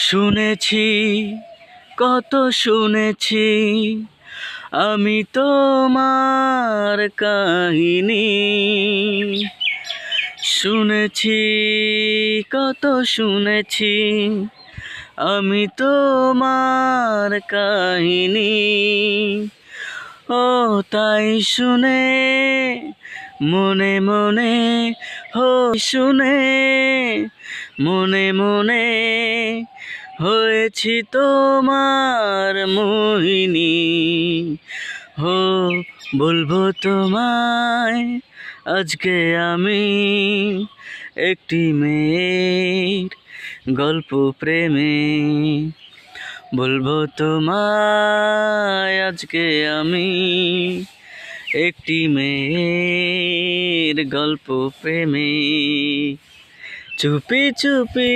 শুনেছি, কত শুনেছি আমি তোমার কাহিনী। শুনেছি, কত শুনেছি আমি তোমার কাহিনী। ও তাই শুনে মনে মনে, হো শুনে মনে মনে হয়েছি তোমার মোহিনী। হো বলবো তোমায় আজকে আমি একটি মেয়ের গল্প প্রেমে। বলবো তোমায় আজকে আমি একটি মেয়ের গল্প প্রেমে। চুপি চুপি